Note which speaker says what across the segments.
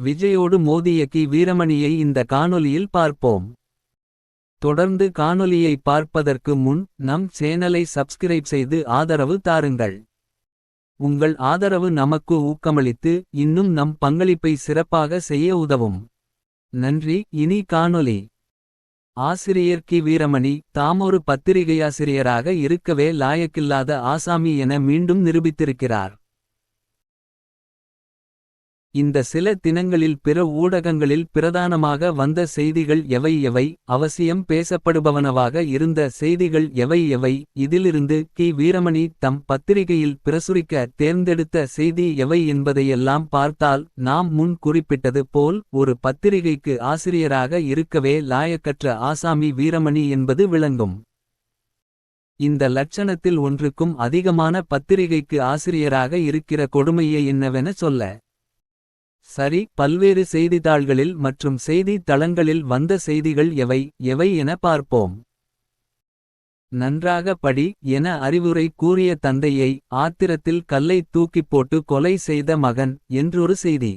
Speaker 1: விஜயோடு மோதிய கி வீரமணியை இந்த காணொளியில் பார்ப்போம். தொடர்ந்து காணொளியை பார்ப்பதற்கு முன் நம் சேனலை சப்ஸ்கிரைப் செய்து ஆதரவு தாருங்கள். உங்கள் ஆதரவு நமக்கு ஊக்கமளித்து இன்னும் நம் பங்களிப்பை சிறப்பாக செய்ய உதவும். நன்றி. இனி காணொளி. ஆசிரியர் கி வீரமணி தாமொரு பத்திரிகையாசிரியராக இருக்கவே லாயக்கில்லாத ஆசாமி என மீண்டும் நிரூபித்திருக்கிறார். இந்த சில தினங்களில் பிற ஊடகங்களில் பிரதானமாக வந்த செய்திகள் எவை அவசியம் பேசப்படுபவனவாக இருந்த செய்திகள் எவை இதிலிருந்து கி வீரமணி தம் பத்திரிகையில் பிரசுரிக்க தேர்ந்தெடுத்த செய்தி எவை என்பதையெல்லாம் பார்த்தால் நாம் முன் குறிப்பிட்டது போல் ஒரு பத்திரிகைக்கு ஆசிரியராக இருக்கவே லாயக்கற்ற ஆசாமி வீரமணி என்பது விளங்கும். இந்த லட்சணத்தில் ஒன்றுக்கும் அதிகமான பத்திரிகைக்கு ஆசிரியராக இருக்கிற கொடுமையே என்னவென சொல்ல. சரி, பல்வேறு செய்தித்தாள்களில் மற்றும் செய்தி தளங்களில் வந்த செய்திகள் எவை என பார்ப்போம். நன்றாக படி என அறிவுரை கூறிய தந்தையை ஆத்திரத்தில் கல்லை தூக்கிப் போட்டு கொலை செய்த மகன் என்றொரு செய்தி.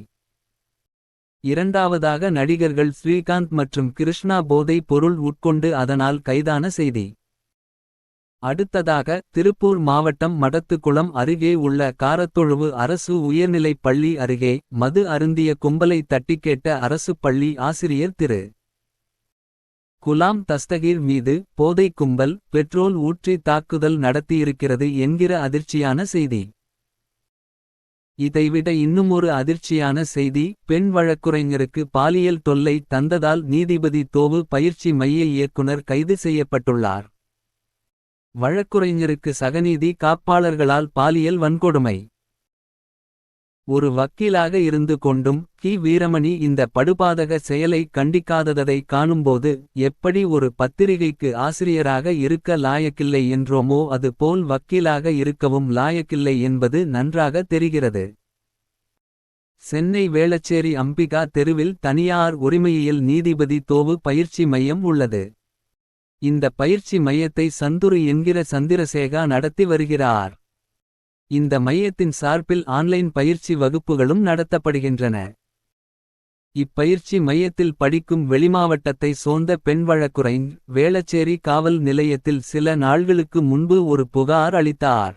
Speaker 1: இரண்டாவதாக நடிகர்கள் ஸ்ரீகாந்த் மற்றும் கிருஷ்ணா போதை பொருள் உட்கொண்டு அதனால் கைதான செய்தி. அடுத்ததாக திருப்பூர் மாவட்டம் மடத்துக்குளம் அருகே உள்ள காரத்தொழுவு அரசு உயர்நிலைப் பள்ளி அருகே மது அருந்திய கும்பலை தட்டிக்கேட்ட அரசு பள்ளி ஆசிரியர் திரு. குலாம் தஸ்தகீர் மீது போதை கும்பல் பெட்ரோல் ஊற்றி தாக்குதல் நடத்தியிருக்கிறது என்கிற அதிர்ச்சியான செய்தி. இதைவிட இன்னுமொரு அதிர்ச்சியான செய்தி, பெண் வழக்குரைஞருக்கு பாலியல் தொல்லை தந்ததால் நீதிபதி தோவு பயிற்சி மைய இயக்குனர் கைது செய்யப்பட்டுள்ளார். வழக்குரைஞருக்கு சகநீதி காப்பாளர்களால் பாலியல் வன்கொடுமை. ஒரு வக்கீலாக இருந்து கொண்டும் கி வீரமணி இந்த படுபாதக செயலை கண்டிக்காததை காணும்போது எப்படி ஒரு பத்திரிகைக்கு ஆசிரியராக இருக்க லாயக்கில்லை என்றோமோ அது போல் வக்கீலாக இருக்கவும் லாயக்கில்லை என்பது நன்றாக தெரிகிறது. சென்னை வேளச்சேரி அம்பிகா தெருவில் தனியார் உரிமையியல் நீதிபதி தோவு பயிற்சி மையம் உள்ளது. இந்த பயிற்சி மையத்தை சந்துரு என்கிற சந்திரசேகா நடத்தி வருகிறார். இந்த மையத்தின் சார்பில் ஆன்லைன் பயிற்சி வகுப்புகளும் நடத்தப்படுகின்றன. இப்பயிற்சி மையத்தில் படிக்கும் வெளிமாவட்டத்தை சோர்ந்த பெண் வழக்குரைஞர் வேளச்சேரி காவல் நிலையத்தில் சில நாள்களுக்கு முன்பு ஒரு புகார் அளித்தார்.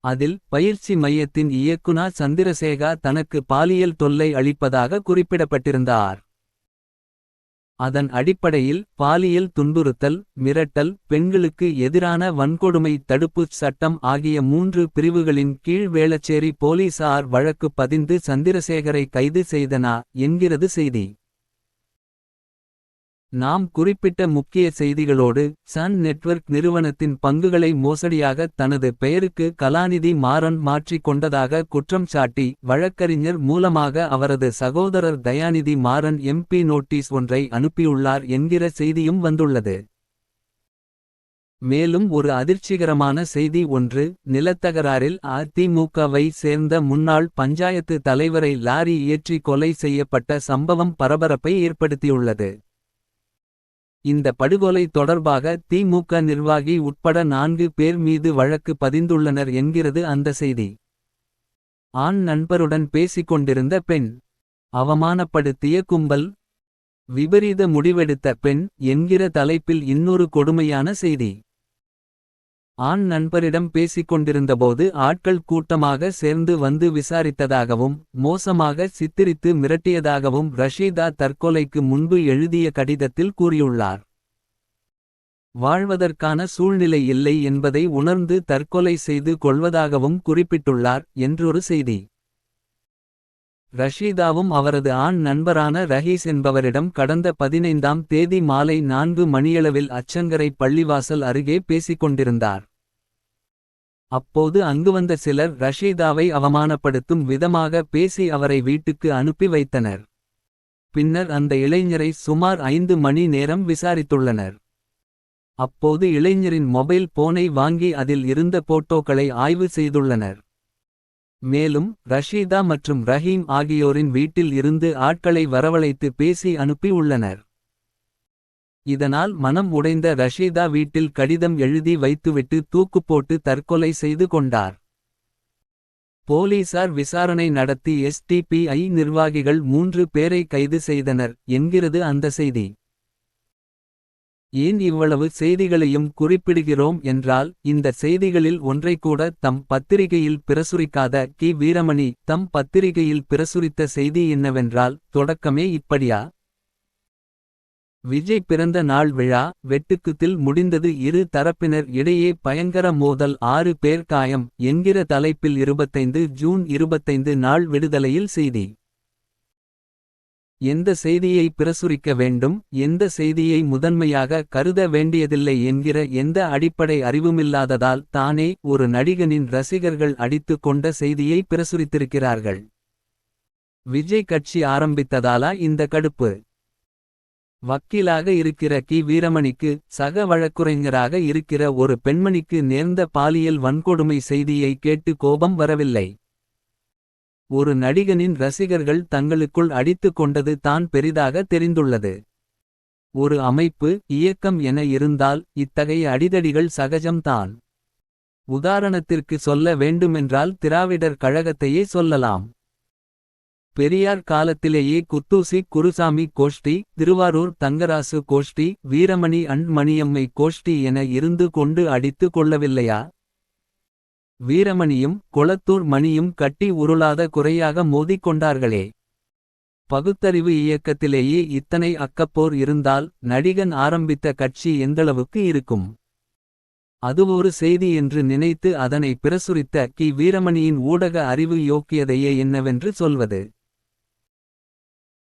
Speaker 1: அதில் பயிற்சி மையத்தின் இயக்குனர் சந்திரசேகா தனக்கு பாலியல் தொல்லை அளிப்பதாக குறிப்பிடப்பட்டிருந்தார். அதன் அடிப்படையில் பாலியல் துன்புறுத்தல், மிரட்டல், பெண்களுக்கு எதிரான வன்கொடுமை தடுப்புச் சட்டம் ஆகிய 3 பிரிவுகளின் கீழ் வேளச்சேரி போலீசார் வழக்கு பதிந்து சந்திரசேகரை கைது செய்தனா என்கிறது செய்தி. நாம் குறிப்பிட்ட முக்கிய செய்திகளோடு சன் நெட்வொர்க் நிறுவனத்தின் பங்குகளை மோசடியாக தனது பெயருக்கு கலாநிதி மாறன் மாற்றிக் கொண்டதாக குற்றம் சாட்டி வழக்கறிஞர் மூலமாக அவரது சகோதரர் தயாநிதி மாறன் MP நோட்டீஸ் ஒன்றை அனுப்பியுள்ளார் என்கிற செய்தியும் வந்துள்ளது. மேலும் ஒரு அதிர்ச்சிகரமான செய்தி ஒன்று, நிலத்தகராறில் அதிமுகவை சேர்ந்த முன்னாள் பஞ்சாயத்து தலைவரை லாரி ஏற்றி கொலை செய்யப்பட்ட சம்பவம் பரபரப்பை ஏற்படுத்தியுள்ளது. இந்த படுகொலை தொடர்பாக திமுக நிர்வாகி உட்பட 4 பேர் மீது வழக்கு பதிந்துள்ளனர் என்கிறது அந்த செய்தி. ஆண் நண்பருடன் பேசிக்கொண்டிருந்த பெண் அவமானப்படுத்திய கும்பல், விபரீத முடிவெடுத்த பெண் என்கிற தலைப்பில் இன்னொரு கொடுமையான செய்தி. ஆண் நண்பரிடம் பேசிக்கொண்டிருந்தபோது ஆட்கள் கூட்டமாக சேர்ந்து வந்து விசாரித்ததாகவும் மோசமாக சித்தரித்து மிரட்டியதாகவும் ரஷீதா தற்கொலைக்கு முன்பு எழுதிய கடிதத்தில் கூறியுள்ளார். வாழ்வதற்கான சூழ்நிலை இல்லை என்பதை உணர்ந்து தற்கொலை செய்து கொள்வதாகவும் குறிப்பிட்டுள்ளார் என்றொரு செய்தி. ரஷீதாவும் அவரது ஆண் நண்பரான ரஹீஸ் என்பவரிடம் கடந்த 15ஆம் தேதி மாலை 4 மணியளவில் அச்சங்கரை பள்ளிவாசல் அருகே பேசிக்கொண்டிருந்தார். அப்போது அங்கு வந்த சிலர் ரஷீதாவை அவமானப்படுத்தும் விதமாக பேசி அவரை வீட்டுக்கு அனுப்பி வைத்தனர். பின்னர் அந்த இளைஞரை சுமார் 5 மணி நேரம் விசாரித்துள்ளனர். அப்போது இளைஞரின் மொபைல் போனை வாங்கி அதில் இருந்த போட்டோக்களை ஆய்வு செய்துள்ளனர். மேலும் ரஷீதா மற்றும் ரஹீம் ஆகியோரின் வீட்டில் இருந்து ஆட்களை வரவழைத்து பேசி அனுப்பி உள்ளனர். இதனால் மனம் உடைந்த ரஷீதா வீட்டில் கடிதம் எழுதி வைத்துவிட்டு தூக்குப்போட்டு தற்கொலை செய்து கொண்டார். போலீசார் விசாரணை நடத்தி SDPI நிர்வாகிகள் 3 பேரை கைது செய்தனர் என்கிறது அந்த செய்தி. ஏன் இவ்வளவு செய்திகளையும் குறிப்பிடுகிறோம் என்றால், இந்த செய்திகளில் ஒன்றைக்கூட தம் பத்திரிகையில் பிரசுரிக்காத கி. வீரமணி தம் பத்திரிகையில் பிரசுரித்த செய்தி என்னவென்றால், தொடக்கமே இப்படியா? விஜய் பிறந்த நாள் விழா வெட்டுக்குத்தில் முடிந்தது. இரு தரப்பினர் இடையே பயங்கர மோதல், 6 பேர் காயம் என்கிற தலைப்பில் 25 ஜூன் 25 நாள் விடுதலையில் செய்தி. எந்த செய்தியை பிரசுரிக்க வேண்டும், எந்த செய்தியை முதன்மையாக கருத வேண்டியதில்லை என்கிற எந்த அடிப்படை அறிவுமில்லாததால் தானே ஒரு நடிகனின் ரசிகர்கள் அடித்து கொண்ட செய்தியை பிரசுரித்திருக்கிறார்கள். விஜய் கட்சி ஆரம்பித்ததாலா இந்த கடுப்பு? வக்கீலாக இருக்கிற கி. வீரமணிக்கு சக வழக்குரைஞராக இருக்கிற ஒரு பெண்மணிக்கு நேர்ந்த பாலியல் வன்கொடுமை செய்தியை கேட்டு கோபம் வரவில்லை. ஒரு நடிகனின் ரசிகர்கள் தங்களுக்குள் அடித்து கொண்டது தான் பெரிதாக தெரிந்துள்ளது. ஒரு அமைப்பு, இயக்கம் என இருந்தால் இத்தகைய அடிதடிகள் சகஜம்தான். உதாரணத்திற்கு சொல்ல வேண்டுமென்றால் திராவிடர் கழகத்தையே சொல்லலாம். பெரியார் காலத்திலேயே குத்தூசி குருசாமி கோஷ்டி, திருவாரூர் தங்கராசு கோஷ்டி, வீரமணி அண்ட் மணியம்மை கோஷ்டி என இருந்து கொண்டு அடித்து கொள்ளவில்லையா? வீரமணியும் கொளத்தூர் மணியும் கட்டி உருளாத குறையாக மோதிக் கொண்டார்களே. பகுத்தறிவு இயக்கத்திலேயே இத்தனை அக்கப்போர் இருந்தால் நடிகன் ஆரம்பித்த கட்சி எந்தளவுக்கு இருக்கும்? அது ஒரு செய்தி என்று நினைத்து அதனை பிரசுரித்த கி. வீரமணியின் ஊடக அறிவு யோக்கியதையே என்னவென்று சொல்வது?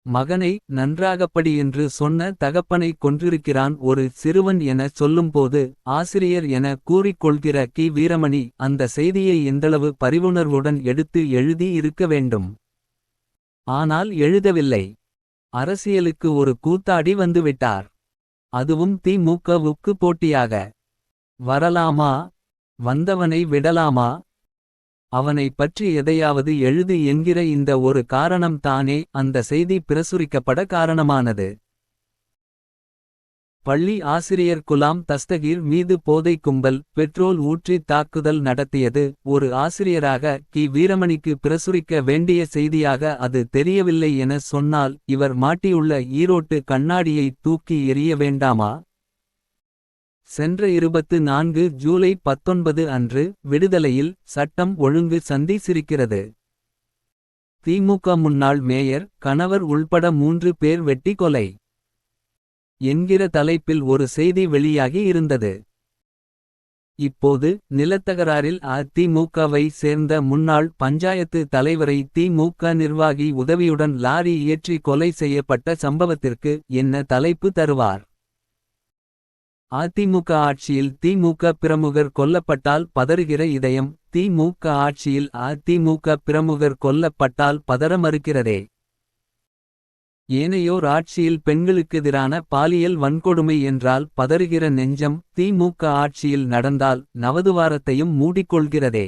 Speaker 1: மகனை நன்றாகப்படி என்று சொன்ன தகப்பனை கொன்றிருக்கிறான் ஒரு சிறுவன் என சொல்லும்போது ஆசிரியர் என கூறிக்கொள்கிற கி. வீரமணி அந்த செய்தியை எந்தளவு பரிவுணர்வுடன் எடுத்து எழுதி இருக்க வேண்டும். ஆனால் எழுதவில்லை. அரசியலுக்கு ஒரு கூத்தாடி வந்துவிட்டார். அதுவும் தி.மு.க.வுக்கு போட்டியாக. வரலாமா? வந்தவனை விடலாமா? அவனை பற்றி எதையாவது எழுது என்கிற இந்த ஒரு காரணம் தானே அந்த செய்தி பிரசுரிக்கப்பட காரணமானது. பள்ளி ஆசிரியர் குலாம் தஸ்தகீர் மீது போதை கும்பல் பெட்ரோல் ஊற்றி தாக்குதல் நடத்தியது ஒரு ஆசிரியராக கி. வீரமணிக்கு பிரசுரிக்க வேண்டிய செய்தியாக அது தெரியவில்லை என சொன்னால் இவர் மாட்டியுள்ள ஈரோட்டு கண்ணாடியை தூக்கி எறிய வேண்டாமா? சென்ற 24 ஜூலை 19 அன்று விடுதலையில் சட்டம் ஒழுங்கு சந்தி சிரிக்கிறது. திமுக முன்னாள் மேயர் கணவர் உள்பட 3 பேர் வெட்டி கொலை என்கிற தலைப்பில் ஒரு செய்தி வெளியாகி இருந்தது. இப்போது நிலத்தகராறில் அதிமுகவை சேர்ந்த முன்னாள் பஞ்சாயத்து தலைவரை திமுக நிர்வாகி உதவியுடன் லாரி ஏற்றி கொலை செய்யப்பட்ட சம்பவத்திற்கு என்ன தலைப்பு தருவார்? அதிமுக ஆட்சியில் திமுக பிரமுகர் கொல்லப்பட்டால் பதறுகிற இதயம், திமுக ஆட்சியில் அதிமுக பிரமுகர் கொல்லப்பட்டால் பதற மறுக்கிறதே. ஏனையோர் ஆட்சியில் பெண்களுக்கெதிரான பாலியல் வன்கொடுமை என்றால் பதறுகிற நெஞ்சம், திமுக ஆட்சியில் நடந்தால் நவதுவாரத்தையும் மூடிக்கொள்கிறதே.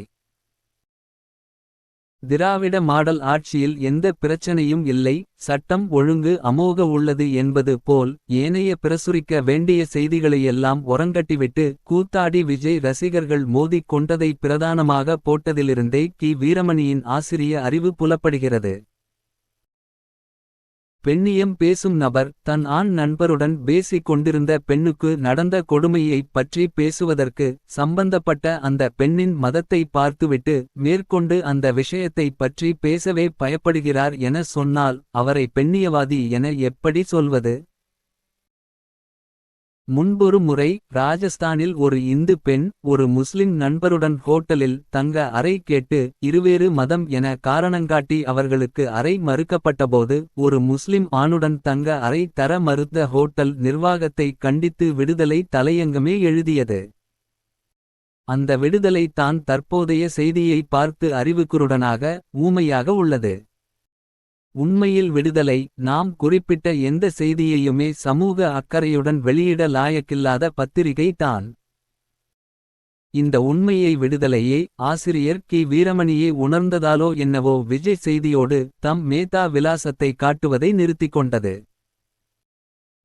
Speaker 1: திராவிட மாடல் ஆட்சியில் எந்த பிரச்சனையும் இல்லை, சட்டம் ஒழுங்கு அமோக உள்ளது என்பது போல் ஏனைய பிரசுரிக்க வேண்டிய செய்திகளையெல்லாம் ஒரங்கட்டிவிட்டு கூத்தாடி விஜய் ரசிகர்கள் மோதிக் கொண்டதை பிரதானமாக போட்டதிலிருந்தே கி. வீரமணியின் ஆசிரிய அறிவு புலப்படுகிறது. பெண்ணியம் பேசும் நபர் தன் ஆண் நண்பருடன் பேசிக் கொண்டிருந்த பெண்ணுக்கு நடந்த கொடுமையைப் பற்றி பேசுவதற்கு சம்பந்தப்பட்ட அந்த பெண்ணின் மதத்தை பார்த்துவிட்டு மேற்கொண்டு அந்த விஷயத்தைப் பற்றி பேசவே பயப்படுகிறார் என சொன்னால் அவரை பெண்ணியவாதி என எப்படி சொல்வது? முன்பொரு முறை ராஜஸ்தானில் ஒரு இந்து பெண் ஒரு முஸ்லிம் நண்பருடன் ஹோட்டலில் தங்க அறை கேட்டு இருவேறு மதம் என காரணங்காட்டி அவர்களுக்கு அறை மறுக்கப்பட்டபோது ஒரு முஸ்லிம் ஆணுடன் தங்க அறை தர மறுத்த ஹோட்டல் நிர்வாகத்தை கண்டித்து விடுதலை தலையங்கமே எழுதியது. அந்த விடுதலை தான் தற்போதைய செய்தியை பார்த்து அறிவுக்குருடனாக ஊமையாக உள்ளது. உண்மையில் விடுதலை நாம் குறிப்பிட்ட எந்த செய்தியையுமே சமூக அக்கறையுடன் வெளியிட லாயக்கில்லாத பத்திரிகை தான். இந்த உண்மையை விடுதலையே ஆசிரியர் கி. வீரமணியே உணர்ந்ததாலோ என்னவோ விஜய் செய்தியோடு தம் மேதா விலாசத்தை காட்டுவதை நிறுத்திக் கொண்டது.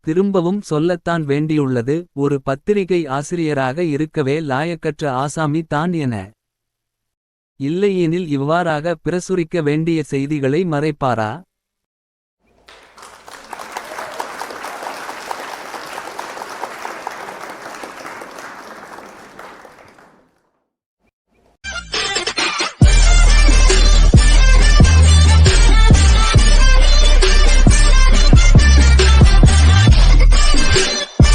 Speaker 1: திரும்பவும் சொல்லத்தான் வேண்டியுள்ளது, ஒரு பத்திரிகை ஆசிரியராக இருக்கவே லாயக்கற்ற ஆசாமி தான் என. இல்லையெனில் இவ்வாறாக பிரசுரிக்க வேண்டிய செய்திகளை மறைப்பாரா.